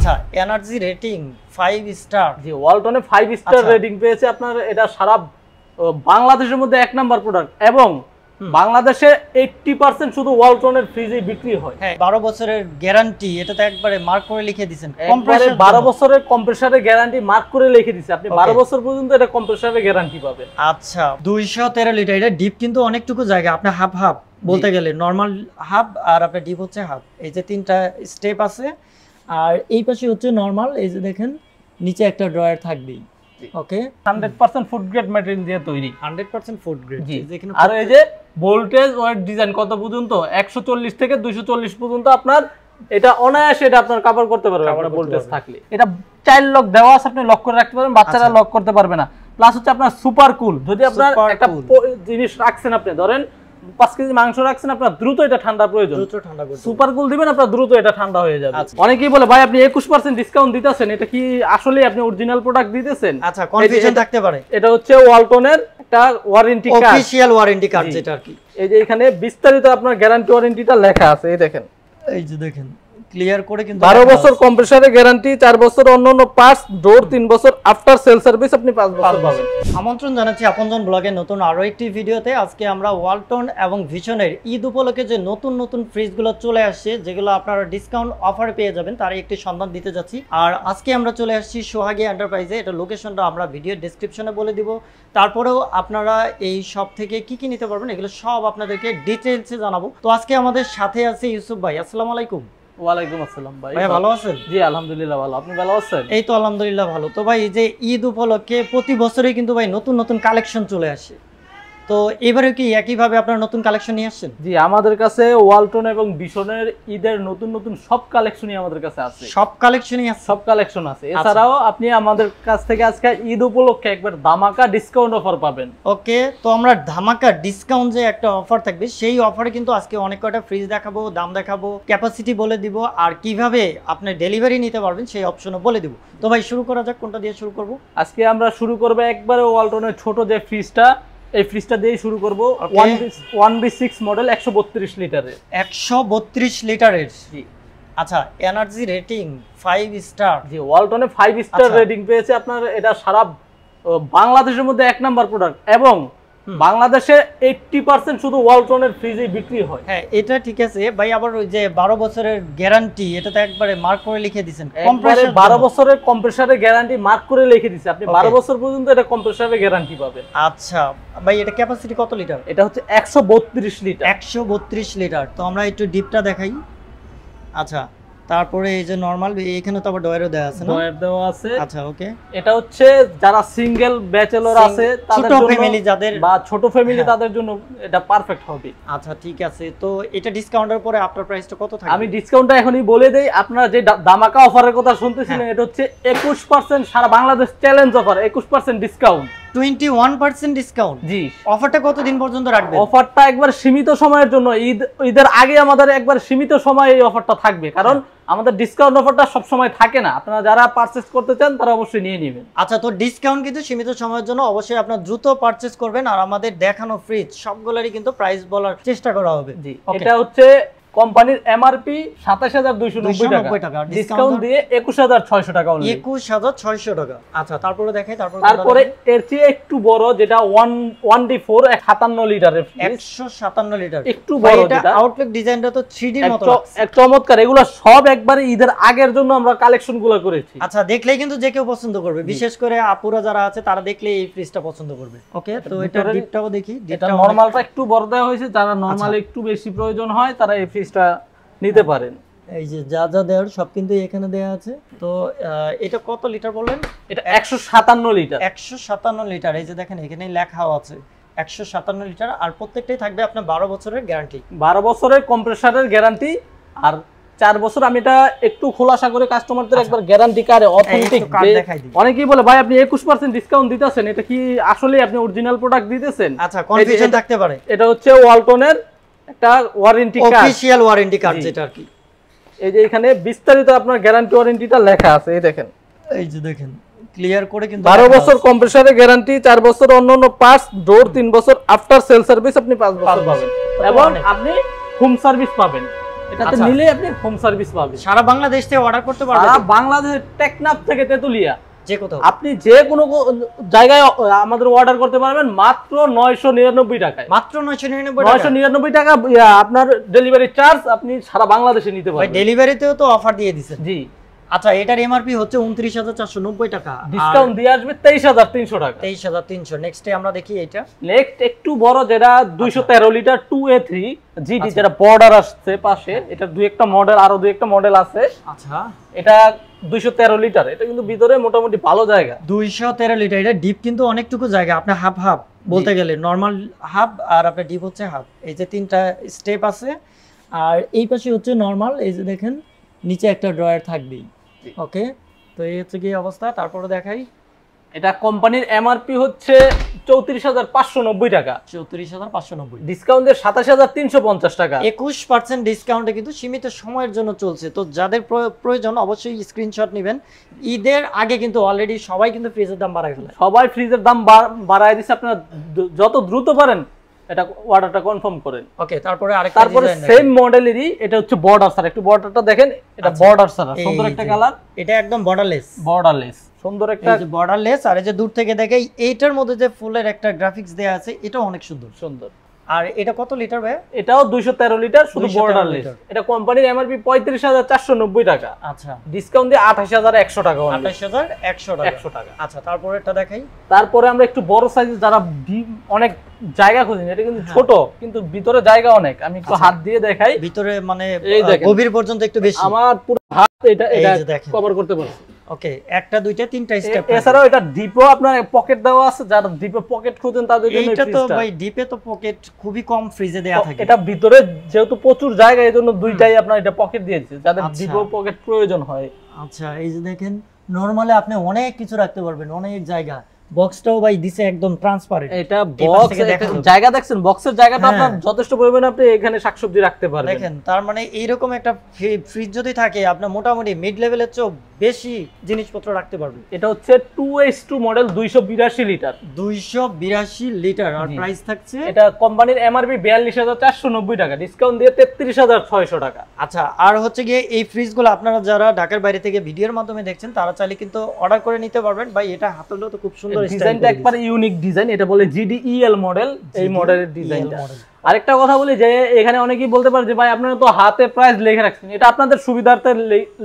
আচ্ছা energy rating 5 star. জি ওয়ালটনে 5 star rating পেয়েছে আপনার। এটা সারা বাংলাদেশের মধ্যে এক নাম্বার প্রোডাক্ট এবং বাংলাদেশে 80% শুধু ওয়ালটনের ফ্রিজে বিক্রি হয়। হ্যাঁ 12 বছরের গ্যারান্টি, এটা তো একবারে মার্ক করে লিখে দিয়েছেন। কম্প্রেসর 12 বছরের কম্প্রেসরের গ্যারান্টি মার্ক করে লিখে দিয়েছে। আপনি 12 বছর পর্যন্ত এটা কম্প্রেসরের গ্যারান্টি পাবেন। আচ্ছা 213 লিটার, এটা ডিপ কিন্তু অনেকটুকু জায়গা। আপনি হাফ হাফ বলতে গেলে নরমাল হাফ আর আপনার ডিপ হচ্ছে হাফ। এই যে তিনটা স্টেপ আছে আর এই পাশে হচ্ছে নরমাল। এই যে দেখেন নিচে একটা ড্রয়ার থাকবেই। ওকে 100% ফুড গ্রেড ম্যাটেরিয়াল দিয়ে তৈরি। 100% ফুড গ্রেড। আর এই যে ভোল্টেজ ওয়েট ডিজাইন কত পর্যন্ত 140 থেকে 240 পর্যন্ত আপনার এটা অনায়াসে এটা আপনার কভার করতে পারবে আপনার ভোল্টেজ থাকলে। এটা চাইল্ড লক দেওয়া আছে, আপনি লক করে রাখতে পারবেন, বাচ্চারা লক করতে পারবে না। প্লাস হচ্ছে আপনার সুপার কুল। যদি আপনার একটা জিনিস রাখছেন, আপনি ধরেন 5 কেজি মাংস রাখছেন, আপনার দ্রুত এটা ঠান্ডা প্রয়োজন, দ্রুত ঠান্ডা করতে সুপার কুল দিবেন, আপনার দ্রুত এটা ঠান্ডা হয়ে যাবে। অনেকেই বলে ভাই আপনি 21% ডিসকাউন্ট দিতেছেন, এটা কি আসলে আপনি অরিজিনাল প্রোডাক্ট দিতেছেন? আচ্ছা কনফিউশন থাকতে পারে। এটা হচ্ছে ওয়ালটনের একটা warranty card, official warranty card যেটা আর কি। এই যে এখানে বিস্তারিত আপনার গ্যারান্টি ওয়ারেন্টিটা লেখা আছে। এই দেখেন, এই যে দেখেন ক্লিয়ার করে কিন্তু 12 বছর কম্প্রেসরের গ্যারান্টি, 4 বছর অন্যান্য পার্টস, ডোর 3 বছর, আফটার সেল সার্ভিস আপনি 5 বছর পাবেন। আমন্ত্রণ জানাচ্ছি আপনজন ব্লগের নতুন আরো একটি ভিডিওতে। আজকে আমরা ওয়ালটন এবং ভিশনের ঈদ উপলক্ষে যে নতুন নতুন ফ্রিজগুলো চলে আসছে, যেগুলো আপনারা ডিসকাউন্ট অফারে পেয়ে যাবেন, তার একটি সন্ধান দিতে যাচ্ছি। আর আজকে আমরা চলে আসছি সোহাগী এন্টারপ্রাইজে। এটা লোকেশনটা আমরা ভিডিও ডেসক্রিপশনে বলে দিব। তারপরেও আপনারা এই শপ থেকে কি কি নিতে পারবেন এগুলো সব আপনাদেরকে ডিটেইলসে জানাবো। তো আজকে আমাদের সাথে আছে ইউসুফ ভাই। আসসালামু আলাইকুম। ওয়ালাইকুম আসসালাম ভাই। ভাই ভালো আছেন? জি আলহামদুলিল্লাহ ভালো। আপনি ভালো আছেন? এই তো আলহামদুলিল্লাহ ভালো। তো ভাই এই যে ঈদ উপলক্ষে প্রতি বছরই কিন্তু ভাই নতুন নতুন কালেকশন চলে আসে, তো এবারে কি একইভাবে আপনারা নতুন কালেকশন নিয়ে আসছেন? জি আমাদের কাছে ওয়ালটন এবং ভিশনের ঈদের নতুন নতুন সব কালেকশনই আমাদের কাছে আছে। সব কালেকশনই আছে? সব কালেকশন আছে। এছাড়াও আপনি আমাদের কাছ থেকে আজকে ঈদ উপলক্ষে একবার ধামাকা ডিসকাউন্ট অফার পাবেন। ওকে, তো আমরা ধামাকা ডিসকাউন্ট যে একটা অফার থাকবে, সেই অফারে কিন্তু আজকে অনেক কয়টা ফ্রিজ দেখাবো, দাম দেখাবো, ক্যাপাসিটি বলে দিব, আর কিভাবে আপনি ডেলিভারি নিতে পারবেন সেই অপশনও বলে দিব। তো ভাই শুরু করা যাক, কোনটা দিয়ে শুরু করব? আজকে আমরা শুরু করব একবারে ওয়ালটনের ছোট যে ফ্রিজটা, এই ফ্রিজটা দিয়ে শুরু করব। 1B6 মডেল 132 লিটারের। 132 লিটারের। জি আচ্ছা এনার্জি রেটিং 5 স্টার। জি ওয়ালটনে 5 স্টার রেটিং পেয়েছে আপনার। এটা সারা বাংলাদেশের মধ্যে এক নাম্বার প্রোডাক্ট এবং বাংলাদেশে 80% শুধু ওয়ালটনের ফ্রিজে বিক্রি হয়। হ্যাঁ এটা ঠিক আছে ভাই। আবার ওই যে 12 বছরের গ্যারান্টি, এটা তো একবারে মার্ক করে লিখে দিয়েছেন। কম্প্রেসর 12 বছরের কম্প্রেসরের গ্যারান্টি মার্ক করে লিখে দিয়েছে। আপনি 12 বছর পর্যন্ত এটা কম্প্রেসরের গ্যারান্টি পাবেন। আচ্ছা ভাই এটা ক্যাপাসিটি কত লিটার? এটা হচ্ছে 132 লিটার। 132 লিটার। তো আমরা একটু ডিপটা দেখাই। আচ্ছা তারপরে এই যে নরমাল, এখানে তো আবার ডয়ারও দেওয়া আছে না? ডয়ার দেওয়া আছে। আচ্ছা ওকে। এটা হচ্ছে যারা সিঙ্গেল ব্যাচেলর আছে তাদের জন্য, ছোট ফ্যামিলি যাদের বা ছোট ফ্যামিলি তাদের জন্য এটা পারফেক্ট হবে। আচ্ছা ঠিক আছে। তো এটা ডিসকাউন্টের পরে আফটার প্রাইসটা কত থাকবে? আমি ডিসকাউন্টটা এখনই বলে দেই। আপনারা যে ধামাকা অফারের কথা শুনতেছিলেন, এটা হচ্ছে 21% সারা Bangladesh challenge offer, 21% discount, 21% discount. জি অফারটা কতদিন পর্যন্ত রাখবেন? অফারটা একবার সীমিত সময়ের জন্য, ঈদের আগে আমাদের একবার সীমিত সময় এই অফারটা থাকবে, কারণ আমাদের ডিসকাউন্ট অফারটা সব সময় থাকে না। আপনারা যারা পারচেজ করতে চান তারা অবশ্যই নিয়ে নেবেন। আচ্ছা তো ডিসকাউন্ট কিন্তু সীমিত সময়ের জন্য, অবশ্যই আপনারা দ্রুত পারচেজ করবেন। আর আমাদের দেখানো ফ্রিজ সবগুলোরই কিন্তু প্রাইস বলার চেষ্টা করা হবে। জি এটা হচ্ছে কোম্পানির এমআরপি 27290 টাকা, ডিসকাউন্ট দিয়ে 21600 টাকা অনলি। 21600 টাকা। আচ্ছা তারপরে দেখাই। তারপরে এর চেয়ে একটু বড় যেটা 1D4 57 লিটারের, 157 লিটার একটু বড়, এটা আউটলুক ডিজাইনটা তো 3D এর মতো এক চমৎকার। এগুলো সব একবারে ঈদের আগের জন্য আমরা কালেকশনগুলো করেছি। আচ্ছা দেখলেই কিন্তু যে কেউ পছন্দ করবে, বিশেষ করে আপুরা যারা আছে তারা দেখলে এই ফ্রিজটা পছন্দ করবে। ওকে তো এটা ডিপটাও দেখি। এটা নরমালটা একটু বড় দেওয়া হয়েছে, যারা নরমাল একটু বেশি প্রয়োজন হয় তারা এই ফ্রিজটা নিতে পারেন। এই যে যা যা দেওয়ার সব কিন্তু এখানে দেওয়া আছে। তো এটা কত লিটার বললেন? এটা 157 লিটার। 157 লিটার। এই যে দেখেন এখানেই লেখাও আছে 157 লিটার। আর প্রত্যেকটাই থাকবে আপনার 12 বছরের গ্যারান্টি, 12 বছরের কম্প্রেসরের গ্যারান্টি আর 4 বছর। আমি এটা একটু খোলাসা করে কাস্টমারদের একবার গ্যারান্টি কার্ড অথেন্টিক দেখাই দিই। অনেকেই বলে ভাই আপনি 21% ডিসকাউন্ট দিতেছেন, এটা কি আসলে আপনি অরিজিনাল প্রোডাক্ট দিতেছেন? আচ্ছা কনফিউশন থাকতে পারে। এটা হচ্ছে ওয়ালটনের একটা warranty card, official warranty card যেটা আর কি। এই যে এখানে বিস্তারিত আপনার গ্যারান্টি ওয়ারেন্টিটা লেখা আছে। এই দেখেন, এই যে দেখেন ক্লিয়ার করে কিন্তু 12 বছর কম্প্রেসরের গ্যারান্টি, 4 বছর অন্যান্য পার্টস, ডোর 3 বছর, আফটার সেল সার্ভিস আপনি 5 বছর পাবেন এবং আপনি হোম সার্ভিস পাবেন। এটাতে নিলে আপনি হোম সার্ভিস পাবেন। সারা বাংলাদেশ থেকে অর্ডার করতে পারবেন? সারা বাংলাদেশের টেকনাফ থেকে তেতুলিয়া যে কোথাও আপনি যে কোনো জায়গায় আমাদের অর্ডার করতে পারবেন মাত্র 999 টাকায়। মাত্র 999 টাকা আপনার ডেলিভারি চার্জ, আপনি সারা বাংলাদেশে নিতে পারবেন। ডেলিভারিতেও তো অফার দিয়ে দিচ্ছেন? জি। আচ্ছা, এটার এমআরপি হচ্ছে 29490 টাকা, ডিসকাউন্ট দিয়ে আসবে 23300 টাকা। 23300। নেক্সটে আমরা দেখি এটা। নেক্সট একটু বড়, যেটা 213 লিটার 2A3 জিডি, যেটা বর্ডার আসছে পাশে, এটা দুই একটা মডেল, আরো দুই একটা মডেল আছে। আচ্ছা, এটা 213 লিটার, এটা কিন্তু ভিতরে মোটামুটি ভালো জায়গা। 213 লিটার, এটা ডিপ কিন্তু অনেকটুকু জায়গা, আপনি হাফ হাফ বলতে গেলে নরমাল হাফ আর আপনার ডিপ হচ্ছে হাফ। এই যে তিনটা স্টেপ আছে, আর এই পাশে হচ্ছে নরমাল। এই যে দেখেন নিচে একটা ড্রয়ার থাকবেই। ওকে, তো এই হচ্ছে কি অবস্থা। তারপরে দেখাই, এটা কোম্পানির এমআরপি হচ্ছে 34590 টাকা, 34590, ডিসকাউন্ট দিয়ে 27350 টাকা। 21% ডিসকাউন্টে কিন্তু সীমিত সময়ের জন্য চলছে। তো যাদের প্রয়োজন অবশ্যই স্ক্রিনশট নেবেন। ঈদের আগে কিন্তু অলরেডি সবাই কিন্তু ফ্রিজের দাম বাড়ায় ফেলে, সবাই ফ্রিজের দাম বাড়ায় দিচ্ছে। আপনারা যত দ্রুত পারেন এটা অর্ডারটা কনফার্ম করেন। ওকে, তারপরে সেম মডেলেরই এটা হচ্ছে বর্ডার স্যার, একটু বর্ডারটা দেখেন, এটা বর্ডার স্যার, সুন্দর একটা কালার। এটা একদম বর্ডারলেস, সুন্দর একটা বর্ডারলেস। আর এই যে দূর থেকে দেখে এইটার মধ্যে যে ফুলের একটা গ্রাফিক্স দেয়া আছে, এটা অনেক সুন্দর। আর এটা কত লিটার ভাই? এটাও 213 লিটার, শুধু বর্ডারলেস। এটা কোম্পানির এমআরপি 35490 টাকা। আচ্ছা, ডিসকাউন্ট দিয়ে 28100 টাকা। 28100 টাকা। আচ্ছা, তারপরে এটা দেখাই। তারপরে আমরা একটু বড় সাইজের, যারা অনেক জায়গা খুঁজেন, এটা কিন্তু ছোট কিন্তু ভিতরে জায়গা অনেক। আমি একটু হাত দিয়ে দেখাই, ভিতরে মানে গভীর পর্যন্ত একটু বেশি, আমার পুরো হাত এটা কভার করতে পারছি। ওকে, একটা দুইটা তিনটা স্টেপ। এছাড়াও এটা ডিপও আপনার পকেট দেওয়া আছে, যারা ডিপে পকেট খুঁজেন তাদের জন্য। এটা তো ভাই ডিপে তো পকেট খুবই কম ফ্রিজে দেয়া থাকে। এটা ভিতরে যেহেতু প্রচুর জায়গা, এজন্য দুইটাই আপনার এটা পকেট দিয়েছে, যাদের ডিপে পকেট প্রয়োজন হয়। আচ্ছা, এই যে দেখেন নরমালি আপনি অনেক কিছু রাখতে পারবেন, অনেক জায়গা। বক্সটাও ভাই দিছে একদম ট্রান্সপারেন্ট। এটা বক্স জায়গা দেখছেন, বক্সের জায়গাটা আপনার যথেষ্ট পরিমাণে, আপনি এখানে শাকসবজি রাখতে পারবেন। দেখেন, তার মানে এইরকম একটা ফ্রিজ যদি থাকে, আপনার মোটামুটি মিড লেভেলের চেয়ে বেশি জিনিসপত্র রাখতে পারবেন। এটা হচ্ছে 2H2 মডেল 282 লিটার, 282 লিটার। আর প্রাইস থাকছে, এটা কোম্পানির এমআরপি 42490 টাকা, ডিসকাউন্ট দিয়ে 33600 টাকা। আচ্ছা, আর হচ্ছে গিয়ে এই ফ্রিজগুলো আপনারা যারা ঢাকার বাইরে থেকে ভিডিওর মাধ্যমে দেখছেন, তারা চাইলে কিন্তু অর্ডার করে নিতে পারবেন। ভাই এটা হাতলেও তো খুব সুন্দর, ডিজাইনটা একবার ইউনিক ডিজাইন। এটা বলে GDEL মডেল, এই মডেলের ডিজাইনটা। আরেকটা কথা বলি যে এখানে অনেকেই বলতে পারে যে ভাই আপনারা তো হাতে প্রাইস লিখে রাখছেন, এটা আপনাদের সুবিধার্থে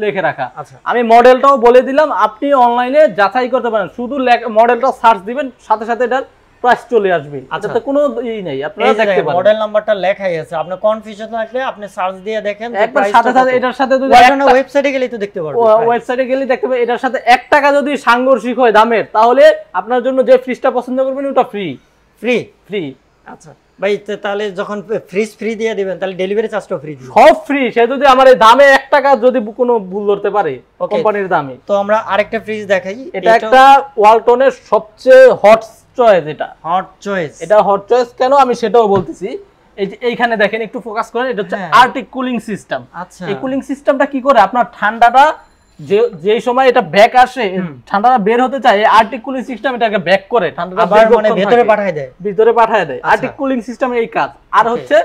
লিখে রাখা। আমি মডেলটাও বলে দিলাম, আপনি অনলাইনে যাচাই করতে পারেন, শুধু মডেলটা সার্চ দিবেন, সাথে সাথে এটার প্রাইস চলে আসবে। আচ্ছা, কোনো ই নাই, আপনারা দেখতে পারেন মডেল নাম্বারটা লেখাই আছে। আপনি কনফিউশন থাকলে আপনি সার্চ দিয়ে দেখেন, একবার সাথে সাথে এটার সাথে যদি ওয়েবসাইটে গেলেই তো দেখতে পারবেন, ওয়েবসাইটে গেলেই দেখতে পাবেন। এটার সাথে 1 টাকা যদি সাংঘর্ষিক হয় দামের, তাহলে আপনার জন্য যে ফ্রিজটা পছন্দ করবেন ওটা ফ্রি। আচ্ছা ভাই, তাহলে যখন ফ্রিজ ফ্রি দিয়ে দিবেন, তাহলে ডেলিভারি চার্জটাও ফ্রি দিবেন, সব ফ্রি। সে যদি আমার এই দামে 1 টাকা যদি কোনো ভুল ধরতে পারে কোম্পানির দামে। তো আমরা আরেকটা ফ্রিজ দেখাই। এটা একটা ওয়ালটনের সবচেয়ে হট চয়েস। এটা হট চয়েস কেন আমি সেটাও বলতেছি। এই যে এইখানে দেখেন, একটু ফোকাস করেন, এটা হচ্ছে আর্টিক কুলিং সিস্টেম। আচ্ছা, এই কুলিং সিস্টেমটা কি করে, আপনার ঠান্ডাটা যে সময় এটা ব্যাক আসে, ঠান্ডাটা বের হতে চায়, এই আর্টিক কুলিং সিস্টেম এটাকে ব্যাক করে ঠান্ডাটা মানে ভিতরে পাঠায় দেয়। আর্টিক কুলিং সিস্টেমের এই কাজ। আর হচ্ছে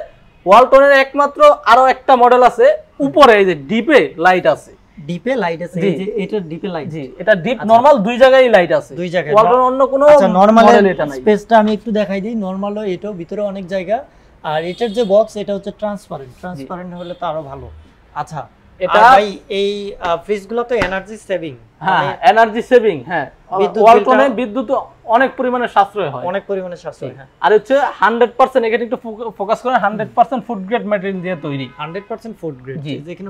ওয়ালটনের একমাত্র আরো একটা মডেল আছে, উপরে এই যে ডিপে লাইট আছে। ডিপে লাইট আছে, এই যে এটা ডিপে লাইট। জি, এটা ডিপ নরমাল দুই জায়গায় লাইট আছে, দুই জায়গায়। ওয়ালটন অন্য কোনো মডেল এটা নাই। স্পেসটা আমি একটু দেখাই দিই। নরমালও এটাও ভিতরে অনেক জায়গা। আর এটার যে বক্স, এটা হচ্ছে ট্রান্সপারেন্ট হলে তো আরো ভালো। আচ্ছা, এটা ভাই এই ফ্রিজগুলো তো এনার্জি সেভিং। হ্যাঁ, এনার্জি সেভিং। হ্যাঁ, ওয়ালটনে বিদ্যুৎ অনেক পরিমাণে সাশ্রয় হয়, হ্যাঁ। আর হচ্ছে 100%, এখানে একটু ফোকাস করেন, 100% ফুড গ্রেড ম্যাটেরিয়াল দিয়ে তৈরি, 100% ফুড গ্রেড।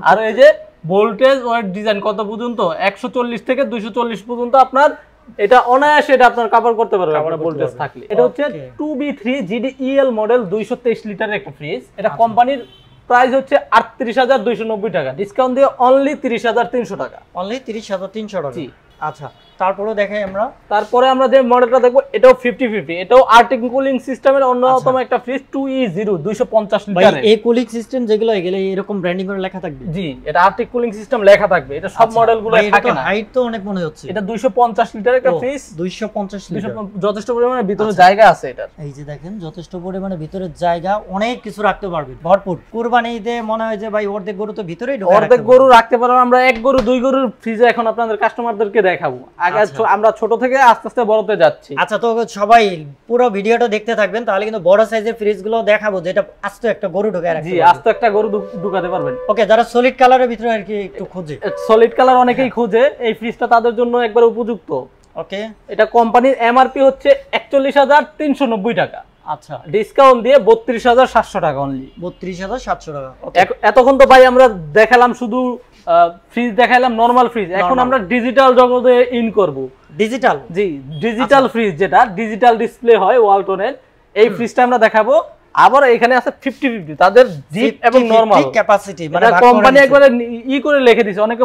আর এই যে ভোল্টেজ ওয়েট ডিজাইন কত পর্যন্ত, 140 থেকে 240 পর্যন্ত আপনার এটা অনায়াসে এটা আপনার কভার করতে পারবে আপনার ভোল্টেজ থাকলে। এটা হচ্ছে 2B3 GDEL মডেল 223 লিটারের একটা ফ্রিজ। এটা কোম্পানির প্রাইস হচ্ছে 38290 টাকা, ডিসকাউন্ট দিয়ে অনলি 30300 টাকা। অনলি 30300 টাকা। জি, আচ্ছা, তারপরে দেখাই আমরা। তারপরে আমরা যে মডেলটা দেখবো এটাও 50-50, এটাও আর্টিক কুলিং সিস্টেমের অন্যতম একটা ফ্রিজ 2E0 250 লিটারের। এই কুলিং সিস্টেম যেগুলো এগুলো এরকম ব্র্যান্ডিং করে লেখা থাকবে? জি, এটা আর্টিক কুলিং সিস্টেম লেখা থাকবে। এটা সব মডেলগুলো থাকে না। হাইট তো অনেক মনে হচ্ছে। এটা 250 লিটারের একটা ফ্রিজ। 250 লিটার, যথেষ্ট পরিমাণে ভিতরে জায়গা আছে এটা। এই যে দেখেন যথেষ্ট পরিমাণে ভিতরে জায়গা, অনেক কিছু রাখতে পারবেন ভরপুর। কুরবানি ঈদে মনে হয় যে ভাই অর্ধেক গরু তো ভিতরেই ঢোকা, অর্ধেক গরু রাখতে পারবো আমরা। এক গরু দুই গরুর ফ্রিজে এখন আপনাদের কাস্টমারদেরকে দেখাবো। আগে আমরা ছোট থেকে আস্তে আস্তে বড়তে যাচ্ছি। আচ্ছা, তো সবাই পুরো ভিডিওটা দেখতে থাকবেন, তাহলে কিন্তু বড় সাইজের ফ্রিজগুলো দেখাবো যেটা আস্ত একটা গরু ঢোকায় রাখতে। জি, আস্ত একটা গরু ঢুকাতে পারবেন। ওকে, যারা সলিড কালারের ভিতরে আর কি একটু খোঁজে, সলিড কালার অনেকেই খোঁজে, এই ফ্রিজটা তাদের জন্য একবার উপযুক্ত। ওকে, এটা কোম্পানির এমআরপি হচ্ছে 41,390 টাকা। আচ্ছা, ডিসকাউন্ট দিয়ে 32,700 টাকা অনলি। 32,700 টাকা। এতক্ষণ তো ভাই আমরা দেখালাম শুধু ফ্রিজ, দেখাইলাম নরমাল ফ্রিজ। এখন আমরা ডিজিটাল জগতে ইন করব। ডিজিটাল? জি, ডিজিটাল ফ্রিজ, যেটা ডিজিটাল ডিসপ্লে হয় ওয়ালটনের, এই ফ্রিজটা আমরা দেখাবো। আবার এখানে আছে 50-50, তাদের জিপ এবং নরমাল ক্যাপাসিটি, মানে কোম্পানি একবারে ই করে লিখে দিয়েছে। অনেকে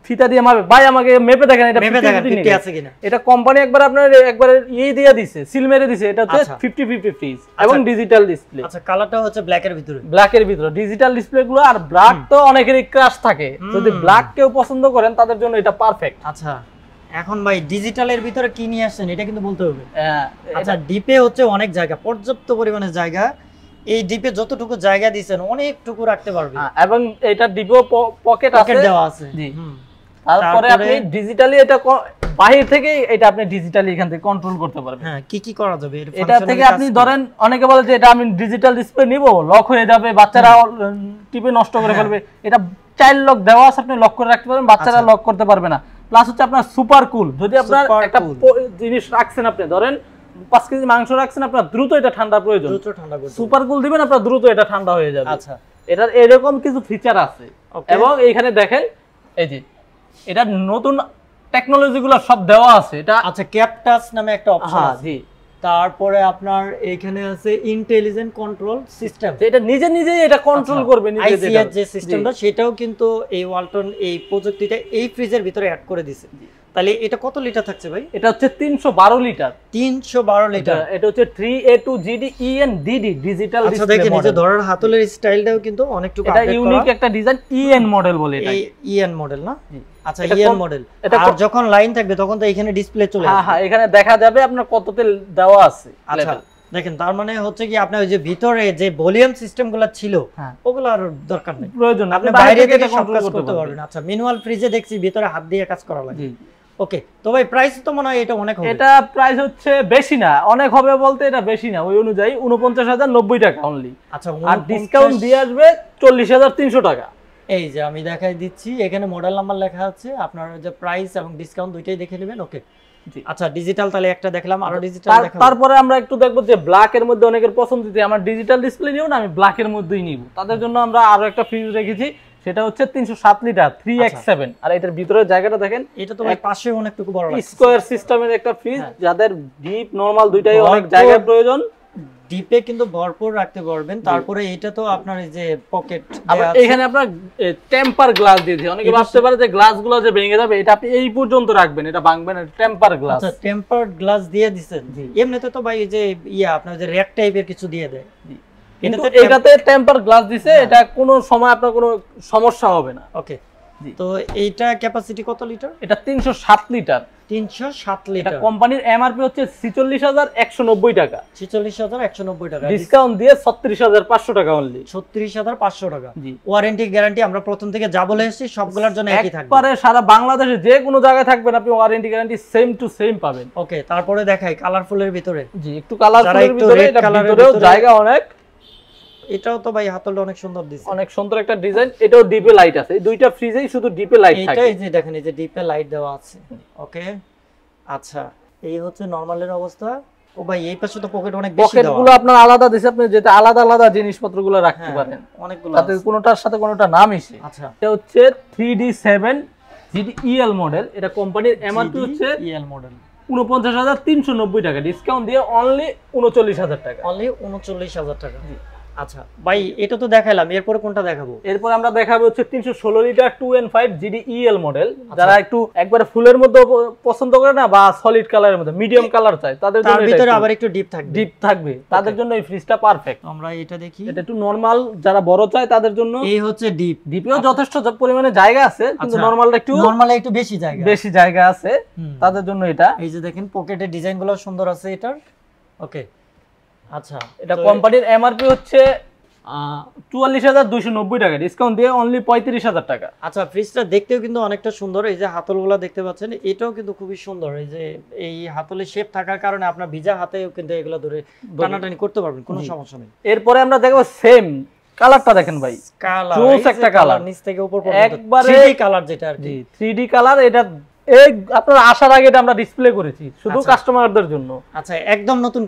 ফিতা দিয়ে মাপে, ভাই আমাকে মেপে দেখেন এটা 50 আছে কিনা। এটা কোম্পানি একবার আপনার একবারে দিয়ে দিয়েছে, সিল মেরে দিয়েছে। এটা হচ্ছে 50-50 ফ্রিজ এবং ডিজিটাল ডিসপ্লে। আচ্ছা, কালারটা হচ্ছে ব্ল্যাক এর ভিতরে। ব্ল্যাক এর ভিতরে ডিজিটাল ডিসপ্লে গুলো। আর ব্ল্যাক তো অনেকেরই ক্রাশ থাকে, যদি ব্ল্যাক কেউ পছন্দ করেন তাদের জন্য এটা পারফেক্ট। আচ্ছা, এখন ভাই ডিজিটালের ভিতরে কি নিয়ে আসছেন এটা কিন্তু বলতে হবে। আচ্ছা, ডিপে হচ্ছে অনেক জায়গা, পর্যাপ্ত পরিমাণে জায়গা। এই ডিপে যতটুকু জায়গা দিবেন অনেকটুকু রাখতে পারবেন, এবং এটা ডিপেও পকেট দেওয়া আছে। জি, তারপরে আপনি ডিজিটালি এটা বাহির থেকে এটা আপনি ডিজিটালি এখান থেকে কন্ট্রোল করতে পারবেন। হ্যাঁ, কি কি করা যাবে এটা থেকে? আপনি ধরেন অনেকে বলে যে এটা আমি ডিজিটাল ডিসপ্লে নিব, লক হয়ে যাবে, বাচ্চারা টিপে নষ্ট করে ফেলবে। এটা চাইল্ড লক দেওয়া আছে, আপনি লক করে রাখতে পারবেন, বাচ্চারা লক করতে পারবে না। প্লাস হচ্ছে আপনার সুপার কুল, যদি আপনার একটা জিনিস রাখছেন, আপনি ধরেন 5 কেজি মাংস রাখছেন, আপনার দ্রুত এটা ঠান্ডা প্রয়োজন, সুপার কুল দিবেন, আপনার দ্রুত এটা ঠান্ডা হয়ে যাবে। আচ্ছা, এটার এরকম কিছু ফিচার আছে। এবং এইখানে দেখেন এই যে এটা নতুন টেকনোলজি গুলো সব দেওয়া আছে। এটা আচ্ছা, ক্যাপ টাচ নামে একটা অপশন আছে। জি, তারপরে আপনার এখানে আছে ইন্টেলিজেন্ট কন্ট্রোল সিস্টেম, এটা নিজে নিজে এটা কন্ট্রোল করবে। আইসিএস যে সিস্টেমটা, সেটাও কিন্তু এই ওয়ালটন এই প্রযুক্তিটা এই ফ্রিজের ভিতরে অ্যাড করে দিয়েছে। তাহলে এটা কত লিটার থাকছে ভাই? এটা হচ্ছে 312 লিটার। 312 লিটার। এটা হচ্ছে 3A2GD ডিজিটাল ডিসপ্লে। আচ্ছা, দেখেন এই যে ধরার হাতলের স্টাইলটাও কিন্তু অনেকটুকু আপডেট করা। এটা ইউনিক একটা ডিজাইন, ইএন মডেল বলে এটা। ইএন মডেল না? আচ্ছা, ইএন মডেল। আর যখন লাইন থাকবে তখন তো এখানে ডিসপ্লে চলে আসবে। হ্যাঁ, এখানে দেখা যাবে আপনার কততে দেওয়া আছে। আচ্ছা, দেখেন তার মানে হচ্ছে কি আপনার ওই যে ভিতরে যে ভলিউম সিস্টেমগুলো ছিল ওগুলো আর দরকার নেই, প্রয়োজন আপনি বাইরে থেকে সব কাজ করতে পারবেন। আচ্ছা, ম্যানুয়াল ফ্রিজে দেখছি ভিতরে হাত দিয়ে কাজ করা লাগে। ওকে, তো ভাই প্রাইস তো মনে হয় এটা অনেক হবে। এটা প্রাইস হচ্ছে বেশি না, অনেক হবে বলতে এটা বেশি না, ওই অনুযায়ী 49,090 টাকা অনলি। আচ্ছা, আর ডিসকাউন্ট দিয়ে আসবে 40,300 টাকা। এই যে আমি দেখাই দিচ্ছি, এখানে মডেল নাম্বার লেখা আছে, আপনারা যে প্রাইস এবং ডিসকাউন্ট দুইটাই দেখে নেবেন। ওকে, আচ্ছা, ডিজিটাল তাহলে একটা দেখলাম, আরো ডিজিটাল দেখাবো। তারপরে আমরা একটু দেখবো যে ব্ল্যাক এর মধ্যে অনেকের পছন্দ, যে আমার ডিজিটাল ডিসপ্লে নিও না, আমি ব্ল্যাক এর মধ্যেই নিব। তাদের জন্য আমরা আরো একটা ফ্রিজ রেখেছি, সেটা হচ্ছে 307 লিটার 3x7। আর এটার ভিতরের জায়গাটা দেখেন, এটা তো ভাই পাশে অনেকটুকু বড় লাগছে। স্কয়ার সিস্টেমের একটা ফ্রিজ, যাদের ডিপ নরমাল দুইটাই অনেক জায়গা প্রয়োজন, ডিপে কিন্তু ভরপুর রাখতে পারবেন। তারপরে এটা তো আপনার এই যে পকেট, এখানে আপনার টেম্পার গ্লাস দিয়েছে। অনেকে ভাবতে পারে যে গ্লাসগুলো যে ভেঙে যাবে, এটা আপনি এই পর্যন্ত রাখবেন, এটা ভাঙবে না, টেম্পার গ্লাস। আচ্ছা, টেম্পারড গ্লাস দিয়ে দিবেন। এমনিতে তো ভাই এই যে আপনার যে র‍্যাক টাইপের কিছু দিয়ে দেয়, এটাতে টেম্পার গ্লাস দিছে, এটা কোনো সময় আপনার কোনো সমস্যা হবে না। ওকে, তো এইটা ক্যাপাসিটি কত লিটার? এটা 307 লিটার। 307 লিটার। কোম্পানির এমআরপি হচ্ছে 46,190 টাকা। 46,190 টাকা, ডিসকাউন্ট দিয়ে 36,500 টাকা অনলি। 36,500 টাকা। ওয়ারেন্টি গ্যারান্টি আমরা প্রথম থেকে যা বলে এসেছি সবগুলোর জন্য একই থাকবে। একবারে সারা বাংলাদেশে যে কোনো জায়গায় থাকবেন আপনি warranty guarantee same to same পাবেন। ওকে, তারপরে দেখাই কালারফুলের ভিতরে। জি, একটু কালারফুলের ভিতরে, এটা ভিতরেও জায়গা অনেক। এটাও তো ভাই হাতলটা অনেক সুন্দর দিছে, অনেক সুন্দর একটা ডিজাইন। এটাও ডিপে লাইট আছে, এই দুইটা ফ্রিজেই শুধু ডিপে লাইট থাকে। এটাই যে দেখেন, এই যে ডিপে লাইট দেওয়া আছে। ওকে, আচ্ছা, এই হচ্ছে নরমালের অবস্থা। ও ভাই এই পাশে তো পকেট অনেক বেশি দেওয়া, পকেটগুলো আপনার আলাদা দিছে, আপনি যেটা আলাদা আলাদা জিনিসপত্রগুলো রাখতে পারেন অনেকগুলো, তাতে কোনোটার সাথে কোনোটা না মিশে। আচ্ছা, এটা হচ্ছে 3D7 GDEL মডেল। এটা কোম্পানির এমআরপি হচ্ছে EL মডেল 49,390 টাকা, ডিসকাউন্ট দিয়ে অনলি 39,000 টাকা। অনলি 39,000 টাকা। আচ্ছা ভাই এটা তো দেখাইলাম, এরপরে কোনটা দেখাবো? এরপর আমরা দেখাবো হচ্ছে 316 লিটার 2N5 GDEL মডেল। যারা একটু একবারে ফুলের মধ্যে পছন্দ করে না বা সলিড কালারের মধ্যে মিডিয়াম কালার চায় তাদের জন্য তার ভিতরে আবার একটু ডিপ থাকবে তাদের জন্য এই ফ্রিজটা পারফেক্ট। আমরা এটা দেখি, এটা একটু নরমাল যারা বড় চায় তাদের জন্য। এই হচ্ছে ডিপেও যথেষ্ট পরিমাণে জায়গা আছে, কিন্তু নরমালটা একটু বেশি জায়গা আছে তাদের জন্য এটা। এই যে দেখেন পকেটের ডিজাইনগুলো সুন্দর আছে এটার। ওকে আচ্ছা, এটা কোম্পানির এমআরপি হচ্ছে 44,290 টাকা, ডিসকাউন্ট দিয়ে অনলি 35,000 টাকা। আচ্ছা ফ্রিজটা দেখতেও কিন্তু অনেকটা সুন্দর, এই যে হাতলগুলো দেখতে পাচ্ছেন এটাও কিন্তু খুবই সুন্দর। এই যে এই হাতলের শেপ থাকার কারণে আপনার ভিজা হাতেও কিন্তু এগুলো ধরে টানাটানি করতে পারবেন, কোনো সমস্যা নেই। এরপরে আমরা দেখব সেম কালারটা দেখেন ভাই, কালার জোস একটা কালার, নিচ থেকে উপর পর্যন্ত একবারে 3D কালার, যেটা আর কি 3D কালার। এটা এই আপনারা আসার আগে এটা আমরা ডিসপ্লে করেছি শুধু কাস্টমারদের জন্য। আচ্ছা একদম নতুন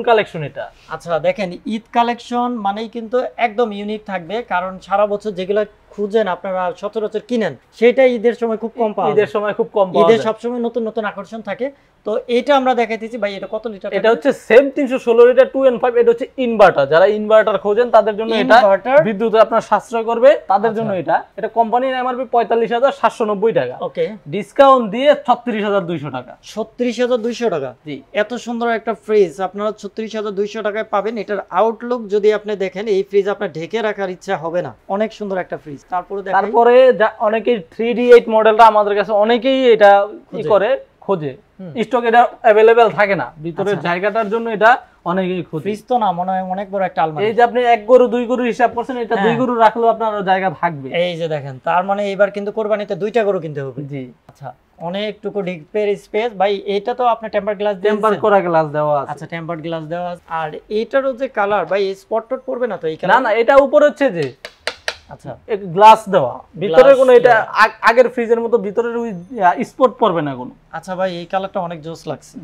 কালেকশন এটা। আচ্ছা দেখেন ঈদ কালেকশন মানেই কিন্তু একদম ইউনিক থাকবে, কারণ সারা বছর যেগুলো খুঁজেন আপনারা সচরাচর কিনেন সেটা ঈদের সময় খুব কম পাওয়া যায়। ঈদের সময় খুব কম পাওয়া যায়, ঈদের সবসময় নতুন নতুন আকর্ষণ থাকে। তো এটা আমরা দেখাইতেছি ভাই, এটা কত লিটার? এটা হচ্ছে সেম 316 লিটার 2N5। এটা হচ্ছে ইনভার্টার, যারা ইনভার্টার খোঁজেন তাদের জন্য এটা, বিদ্যুৎ আপনার সাশ্রয় করবে তাদের জন্য এটা। এটা কোম্পানির এমআরপি 45,790 টাকা, ওকে ডিসকাউন্ট দিয়ে 36,200 টাকা। 36,200 টাকা, জি। এত সুন্দর একটা ফ্রিজ আপনারা 36,200 টাকায় পাবেন। এটার আউটলুক যদি আপনি দেখেন, এই ফ্রিজ আপনার ঢেকে রাখার ইচ্ছা হবে না, অনেক সুন্দর একটা ফ্রিজ। তারপরে অনেকেই 3D8 মডেলটা আমাদের কাছে অনেকেই এটা খোঁজে, স্টক এটা अवेलेबल থাকে না, ভিতরের জায়গাটার জন্য এটা অনেকেই খোঁজে। ফ্রিজ তো না মনে হয় অনেক বড় একটা আলমারি। এই যে আপনি 1 গরু 2 গরু হিসাব করছেন, এটা 2 গরু রাখলেও আপনার জায়গা থাকবে। এই যে দেখেন, তার মানে এবার কিন্তু কুরবানিতে 2টা গরু কিনতে হবে। জি আচ্ছা অনেকটুকু ডিপের স্পেস ভাই। এটা তো আপনি টেম্পার গ্লাস করা গ্লাস দেওয়া আছে। আচ্ছা টেম্পারড গ্লাস দেওয়া আছে। আর এটারও যে কালার ভাই, স্পট টট পড়বে না তো এই কালার? না না, এটা উপরে হচ্ছে যে আচ্ছা গ্লাস দেওয়া, ভিতরে কোনো এটা আগের ফ্রিজের মতো ভিতরের ওই স্পট পড়বে না কোনো। আচ্ছা ভাই এই কালারটা অনেক জোস লাগছে,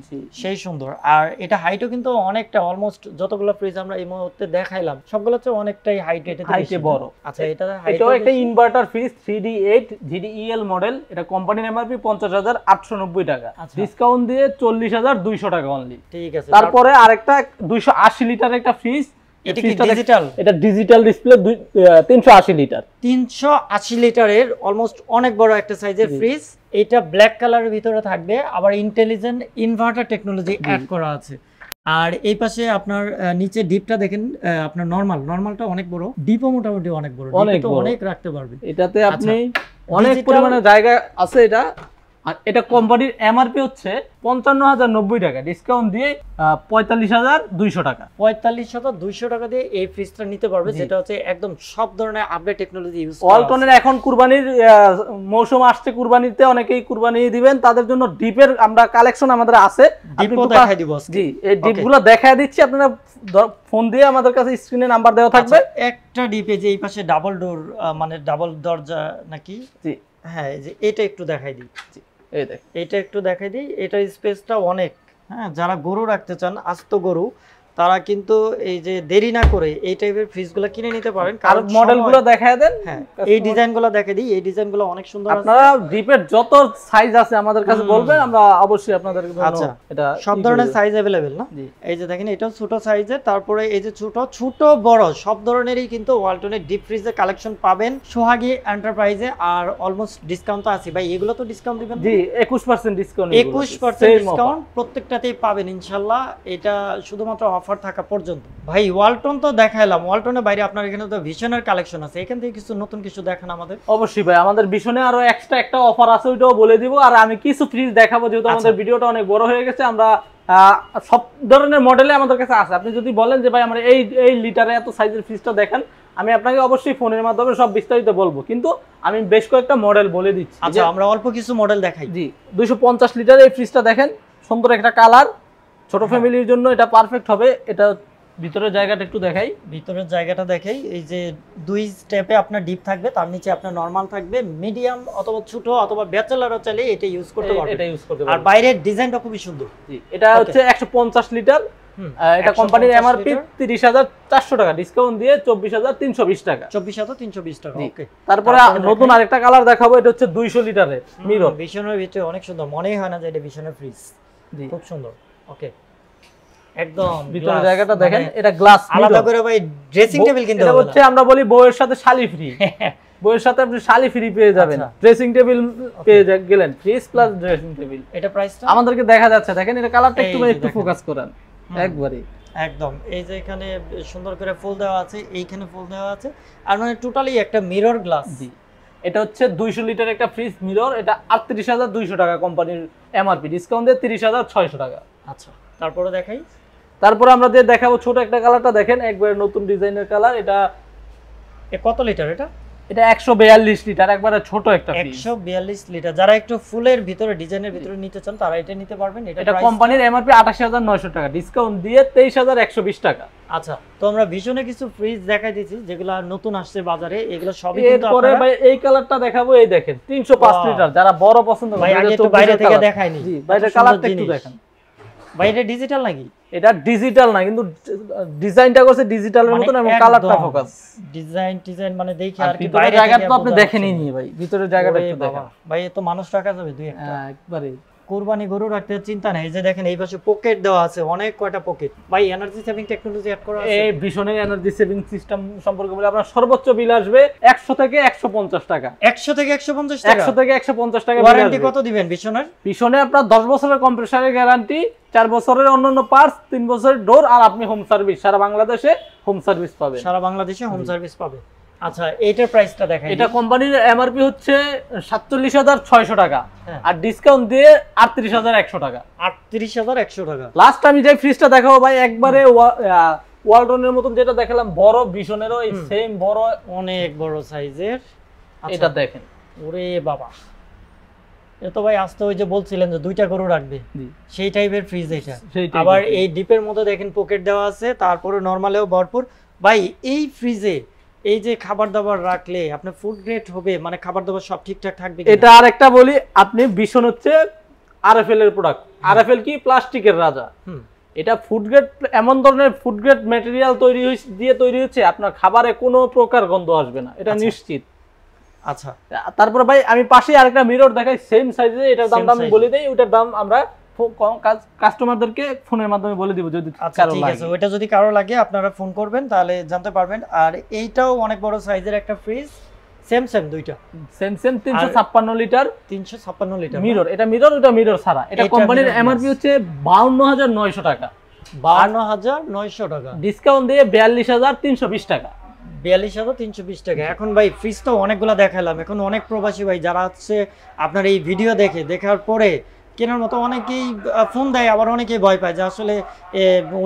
সেই সুন্দর। আর এটা হাইটও কিন্তু অনেকটা, অলমোস্ট যতগুলো ফ্রিজ আমরা এই মুহূর্তে দেখাইলাম সবগুলো হচ্ছে অনেকটাই হাইটে বড়। আচ্ছা এটাও একটা inverter fridge 3D8 GDEL model. এটা কোম্পানির এমআরপি 50,890 টাকা, ডিসকাউন্ট দিয়ে 40,200 টাকা অনলি। ঠিক আছে। তারপরে আরেকটা 280 লিটার একটা ফ্রিজ, এটা কি ডিজিটাল? এটা ডিজিটাল ডিসপ্লে 380 লিটার। 380 লিটারের অলমোস্ট অনেক বড় একটা সাইজের ফ্রিজ। এটা ব্ল্যাক কালারের ভিতরে থাকবে, আবার ইন্টেলিজেন্ট ইনভার্টার টেকনোলজি অ্যাড করা আছে। আর এই পাশে আপনার নিচে ডিপটা দেখেন, আপনার নরমালটা অনেক বড়, ডিপও মোটামুটি অনেক বড়, অনেক রাখতে পারবে এটাতে। আপনি অনেক পরিমাণে জায়গা আছে এটা। আর এটা কোম্পানির এমআরপি হচ্ছে 55,090 টাকা, ডিসকাউন্ট দিয়ে 45,200 টাকা। 45,200 টাকা দিয়ে এই ফ্রিজটা নিতে পারবে, যেটা হচ্ছে একদম সব ধরনের আপডেট টেকনোলজি ইউজ করা। ওয়ালটনের এখন কুরবানির মৌসুম আসছে, কুরবানিতে অনেকেই কুরবানি দিবেন, তাদের জন্য ডিপের আমরা কালেকশন আমাদের আছে, ডিপও দেখাই দিব। জি এই ডিপগুলো দেখায় দিচ্ছি, আপনারা ফোন দিয়ে আমাদের কাছে স্ক্রিনে নাম্বার দেওয়া থাকবে। একটা ডিপে যে এই পাশে ডাবল ডোর, মানে ডাবল দরজা নাকি? জি হ্যাঁ, যে এটা একটু দেখাই দিই। এটা একটু দেখাই দিই, এটার স্পেসটা অনেক। হ্যাঁ, যারা গরু রাখতে চান, আস্ত গরু, তারা কিন্তু এই যে দেরি না করে এই টাইপের ফ্রিজগুলো কিনে নিতে পারেন। কারণ মডেলগুলো দেখায় দেন। হ্যাঁ এই ডিজাইনগুলো দেখাই দিই, এই ডিজাইনগুলো অনেক সুন্দর আছে। আপনারা ডিপের যত সাইজ আছে আমাদের কাছে বলবেন, আমরা অবশ্যই আপনাদের জন্য এটা সব ধরনের সাইজ अवेलेबल না। এই যে দেখেন এটাও ছোট সাইজের, তারপরে এই যে ছোট বড় সব ধরনেরই কিন্তু ওয়ালটনের ডিপ ফ্রিজের কালেকশন পাবেন সোহাগী এন্টারপ্রাইজে। আর অলমোস্ট ডিসকাউন্ট তো আছে ভাই, এগুলো তো ডিসকাউন্ট দিবেন? জি 21% ডিসকাউন্ট, 21% ডিসকাউন্ট প্রত্যেকটাতেই পাবেন ইনশাআল্লাহ। এটা শুধুমাত্র অফার থাকা পর্যন্ত। ভাই ওয়ালটন তো দেখাইলাম, ওয়ালটনের বাইরে আপনার এখানে তো ভিশনের কালেকশন আছে, এখান থেকে কিছু নতুন কিছু দেখান আমাদের। অবশ্যই ভাই, আমাদের ভিশনে আরো এক্সট্রা একটা অফার আছে, ওইটাও বলে দিব। আর আমি কিছু ফ্রিজ দেখাবো, যেহেতু আমাদের ভিডিওটা অনেক বড় হয়ে গেছে। আমরা সব ধরনের মডেলে আমাদের কাছে আছে। আপনি যদি বলেন যে ভাই আমরা এই লিটারে এত সাইজের ফ্রিজটা দেখেন, আমি আপনাকে অবশ্যই ফোনের মাধ্যমে সব বিস্তারিত বলবো, কিন্তু আমি বেশ কয়েকটা মডেল বলে দিচ্ছি। আচ্ছা আমরা অল্প কিছু মডেল দেখাই। জি 250 লিটার এই ফ্রিজটা দেখেন, সুন্দর একটা কালার, ছোট ফ্যামিলির জন্য এটা পারফেক্ট হবে। এটা ভিতরের জায়গাটা একটু দেখাই, ভিতরের জায়গাটা দেখাই। এই যে 2 স্টেপে আপনার ডিপ থাকবে, তার নিচে আপনার নরমাল থাকবে, মিডিয়াম অথবা ছোট অথবা ব্যাচেলারও চাইলে এটা ইউজ করতে পারবে। এটা ইউজ করতে পারবে। আর বাইরের ডিজাইনটা খুবই সুন্দর। জি এটা হচ্ছে 150 লিটার। এটা কোম্পানির এমআরপি 30,400 টাকা, ডিসকাউন্ট দিয়ে 24,320 টাকা। 24,320 টাকা, ওকে। তারপরে নতুন আরেকটা কালার দেখাবো, এটা হচ্ছে 200 লিটারের মিরর। ভিশনের ভিতরে অনেক সুন্দর, মনেই হয় না যে এটা ভিশনের ফ্রিজ। জি খুব সুন্দর, ওকে। একদম ভিতরের জায়গাটা দেখেন, এটা গ্লাস আলাদা করে ভাই ড্রেসিং টেবিল কিনতে হবে। এটা হচ্ছে আমরা বলি বউয়ের সাথে শালি ফ্রি। বউয়ের সাথে আপনি শালি ফ্রি পেয়ে যাবেন, ড্রেসিং টেবিল পেয়ে গেলেন, ফ্রিজ প্লাস ড্রেসিং টেবিল। এটা প্রাইসটা আমাদেরকে দেখা যাচ্ছে, দেখেন এটা কালারটা একটু ফোকাস করেন একবারে একদম। এই যে এখানে সুন্দর করে ফুল দেওয়া আছে, এইখানে ফুল দেওয়া আছে, আর মানে টোটালি একটা মিরর গ্লাস। এটা হচ্ছে 200 লিটার একটা ফ্রিজ মিরর, এটা ৩৮,২০০ টাকা কোম্পানির এমআরপি, ডিসকাউন্ট দিয়ে ৩০,৬০০ টাকা। আচ্ছা, তারপরে দেখাই। তারপরে আমরা দিয়ে দেখাবো ছোট একটা কালারটা, দেখেন একবারে নতুন ডিজাইনের কালার। এটা কত লিটার? এটা 142 লিটার, একবারে ছোট একটা ফ্রিজ। 142 লিটার। যারা একটু ফুলের ভিতরে ডিজাইনের ভিতরে নিতে চান তারা এটা নিতে পারবেন। এটা কোম্পানির এমআরপি ২৮,৯০০ টাকা, ডিসকাউন্ট দিয়ে ২৩,১২০ টাকা। আচ্ছা, তো আমরা ভিশনে কিছু ফ্রিজ দেখাই দিয়েছি যেগুলো নতুন আসছে বাজারে, এগুলো সবই কিন্তু এরপরে ভাই এই কালারটা দেখাবো, এই দেখেন 305 লিটার, যারা বড় পছন্দ করেন। ভাই আগে একটু বাইরে থেকে দেখাইনি। জি, বাইরের কালারটা একটু দেখেন। ভাই এটা ডিজিটাল নাকি? এটা ডিজিটাল না, কিন্তু ডিজাইনটা করছে ডিজিটালের মতন এবং কালারটা ফোকাস। ডিজাইন মানে দেখি আর কি বাইরে জায়গাটা তো আপনি দেখেনই নি ভাই, ভিতরের জায়গাটা একটু দেখেন ভাই। এত মানুষ রাখা যাবে দুই একটা? একবারে কুরবানি গরু রাখতে চিন্তা নেই। এই যে দেখেন এই পাশে পকেট দেওয়া আছে, অনেক কয়টা পকেট। ভাই এনার্জি সেভিং টেকনোলজি অ্যাড করা আছে। এই ভিশনের এনার্জি সেভিং সিস্টেম সম্পর্কে বলে আপনার সর্বোচ্চ বিল আসবে 100 থেকে 150 টাকা। 100 থেকে 150 টাকা? 100 থেকে 150 টাকা। ওয়ারেন্টি কত দিবেন ভিশনের? ভিশনে আপনার 10 বছরের কম্প্রেসারের গ্যারান্টি, 4 বছরের অন্যান্য পার্টস, 3 বছরের ডোর, আর আপনি হোম সার্ভিস সারা বাংলাদেশে হোম সার্ভিস পাবেন। সারা বাংলাদেশে হোম সার্ভিস পাবে। আচ্ছা, এইটার প্রাইসটা দেখাই। এটা কোম্পানির এমআরপি হচ্ছে ৪৭,৬০০ টাকা, আর ডিসকাউন্ট দিয়ে ৩৮,১০০ টাকা। ৩৮,১০০ টাকা। লাস্ট আমি যে ফ্রিজটা দেখাবো ভাই, একবারে ওয়ালটনের মতন যেটা দেখালাম বড়, ভিশনেরও এই সেম বড়, অনেক বড় সাইজের। এটা দেখেন। ওরে বাবা, এটা তো ভাই আসতে ওই যে বলছিলেন যে দুইটা গরু রাখবে, সেই টাইপের ফ্রিজ এটা। আবার এই ডিপের মধ্যে দেখেন পকেট দেওয়া আছে, তারপরে নরমালেও ভরপুর। ভাই এই ফ্রিজে এই যে খাবার দাবার রাখলে আপনার ফুড গ্রেড হবে, মানে খাবার দাবার সব ঠিকঠাক থাকবে? এটা আরেকটা বলি, আপনি ভিশন হচ্ছে আরএফএল এর প্রোডাক্ট। আরএফএল কি? প্লাস্টিকের রাজা। এটা ফুড গ্রেড, এমন ধরনের ফুড গ্রেড ম্যাটেরিয়াল তৈরি হচ্ছে আপনার খাবারে কোনো প্রকার গন্ধ আসবে না, এটা নিশ্চিত। আচ্ছা, তারপরে ভাই আমি পাশে আরেকটা মিরর দেখাই সেম সাইজে, এটার দামটা আমি বলে দেই। ওটার দাম আমরা কাস্টমারদেরকে ফোনের মাধ্যমে বলে দিব যদি কারো লাগে। ওটা যদি কারো লাগে আপনারা ফোন করবেন, তাহলে জানতে পারবেন। আর এইটাও অনেক বড় সাইজের একটা ফ্রিজ, সেম দুইটা সেম 356 লিটার। 356 লিটার মিরর, এটা মিরর, ওটা মিরর ছাড়া। এটা কোম্পানির এমআরপি হচ্ছে 52,900 টাকা। 52,900 টাকা, ডিসকাউন্ট দিয়ে 42,320 টাকা। 42,320 টাকা। এখন ভাই ফ্রিজ তো অনেকগুলো দেখালাম, এখন অনেক প্রবাসী ভাই যারা হচ্ছে আপনার এই ভিডিও দেখার পরে কেনার মতো অনেকেই ফোন দেয়, আবার অনেকেই ভয় পায় যে আসলে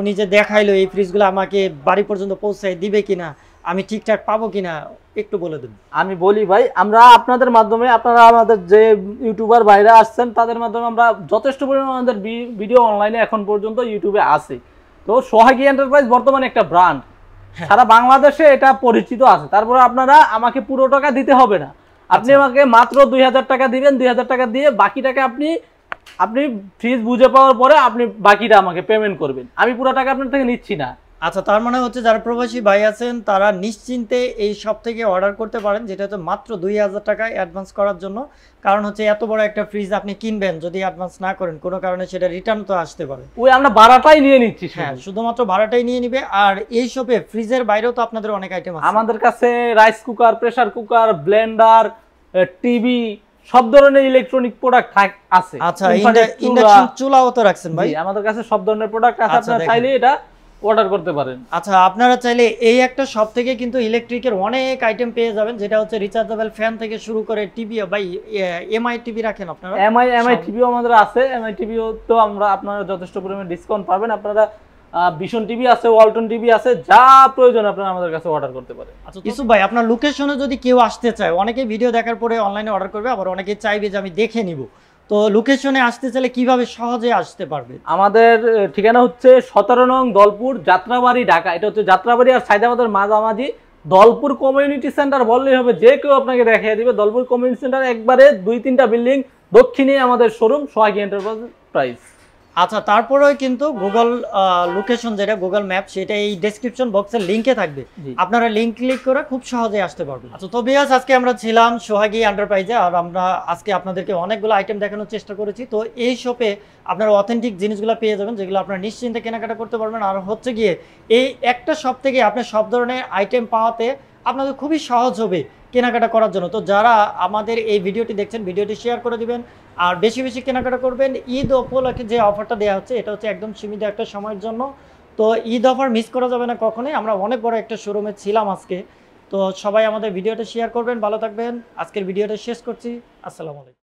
উনি যে দেখাইলো এই ফ্রিজগুলো আমাকে বাড়ি পর্যন্ত পৌঁছায় দিবে কিনা, আমি ঠিকঠাক পাবো কিনা, একটু বলে দিন। আমি বলি ভাই, আমরা আপনাদের মাধ্যমে, আপনারা আমাদের যে ইউটিউবার বাইরে আসছেন তাদের মাধ্যমে আমরা যথেষ্ট পরিমাণে আমাদের ভিডিও অনলাইনে এখন পর্যন্ত ইউটিউবে আছে। তো সোহাগী এন্টারপ্রাইজ বর্তমানে একটা ব্র্যান্ড, সারা বাংলাদেশে এটা পরিচিত আছে। তারপরে আপনারা আমাকে পুরো টাকা দিতে হবে না, আপনি আমাকে মাত্র ২০০০ টাকা দিবেন। ২০০০ টাকা দিয়ে বাকি টাকা আপনি ফ্রিজ বুঝে পাওয়ার পরে আপনি বাকিটা আমাকে পেমেন্ট করবেন, আমি পুরো টাকা আপনার থেকে নিচ্ছি না। আচ্ছা, তার মানে হচ্ছে যারা প্রবাসী ভাই আছেন তারা নিশ্চিন্তে এই সব থেকে অর্ডার করতে পারেন, যেটা হচ্ছে মাত্র ২০০০ টাকা অ্যাডভান্স করার জন্য। কারণ হচ্ছে এত বড় একটা ফ্রিজ আপনি কিনবেন, যদি অ্যাডভান্স না করেন কোনো কারণে সেটা রিটার্ন তো আসতে পারে। ওই আমরা ভাড়াটাই নিয়ে নিচ্ছি। হ্যাঁ, শুধুমাত্র ভাড়াটাই নিয়ে নিবে। আর এই শপে ফ্রিজের বাইরেও তো আপনাদের অনেক আইটেম আছে। আমাদের কাছে rice cooker, pressure cooker, Blender, TV, সব ধরনের ইলেকট্রনিক প্রোডাক্ট আছে। আচ্ছা, ইন্ডাকশন চুলাও তো রাখছেন ভাই? আমাদের কাছে সব ধরনের প্রোডাক্ট আছে, আপনারা চাইলে এটা অর্ডার করতে পারেন। আচ্ছা, আপনারা চাইলে এই একটা শপ থেকে কিন্তু ইলেকট্রিকের অনেক আইটেম পেয়ে যাবেন, যেটা হচ্ছে রিচার্জেবল ফ্যান থেকে শুরু করে টিভি। ভাই এমআই টিভি রাখেন আপনারা? এমআই টিভিও আমাদের আছে। এমআই টিভিও তো আপনারা যথেষ্ট পরিমাণে ডিসকাউন্ট পাবেন। আপনারা ভিশন টিভি আছে, ওয়ালটন টিভি আছে, যা প্রয়োজন আপনারা আমাদের কাছে অর্ডার করতে পারেন। আচ্ছা ইউসুফ ভাই, আপনার লোকেশনে যদি কেউ আসতে চায়, অনেকে ভিডিও দেখার পরে অনলাইনে অর্ডার করবে, আবার অনেকে চাইবে যে আমি দেখে নিব, তো লোকেশনে আসতে চাইলে কিভাবে সহজে আসতে পারবে? আমাদের ঠিকানা হচ্ছে 17 নং দলপুর, যাত্রাবাড়ি, ঢাকা। এটা হচ্ছে যাত্রাবাড়ি আর সাইদাবাদের মাঝামাঝি। দলপুর কমিউনিটি সেন্টার বললেই হবে, যে কেউ আপনাকে দেখিয়ে দিবে। দলপুর কমিউনিটি সেন্টার একবারে 2-3টা বিল্ডিং দক্ষিণে আমাদের শোরুম সোহাগী এন্টারপ্রাইজ। আচ্ছা, তারপরেও কিন্তু গুগল লোকেশন যেটা গুগল ম্যাপ সেটা এই ডেসক্রিপশন বক্সের লিংকে থাকবে, আপনারা লিংক ক্লিক করে খুব সহজেই আসতে পারবেন। আচ্ছা, তো ভিউয়ার্স আজকে আমরা ছিলাম সোহাগী এন্টারপ্রাইজে, আর আমরা আজকে আপনাদেরকে অনেকগুলো আইটেম দেখানোর চেষ্টা করেছি। তো এই শপে আপনারা অথেন্টিক জিনিসগুলো পেয়ে যাবেন, যেগুলো আপনারা নিশ্চিন্তে কেনাকাটা করতে পারবেন। আর হচ্ছে গিয়ে এই একটা শপ থেকে আপনি সব ধরনের আইটেম পাওয়াতে আপনাদের খুবই সহজ হবে কেনাকাটা করার জন্য। তো যারা আমাদের এই ভিডিওটি দেখছেন, ভিডিওটি শেয়ার করে দিবেন আর বেশি বেশি কেনাকাটা করবেন। ঈদ উপলক্ষে যে অফারটা দেওয়া হচ্ছে এটা হচ্ছে একদম সীমিত একটা সময়ের জন্য। তো ঈদ অফার মিস করা যাবে না কখনোই। আমরা অনেক বড় একটা শোরুমে ছিলাম আজকে। তো সবাই আমাদের ভিডিওটা শেয়ার করবেন, ভালো থাকবেন। আজকের ভিডিওটা শেষ করছি। আসসালামু আলাইকুম।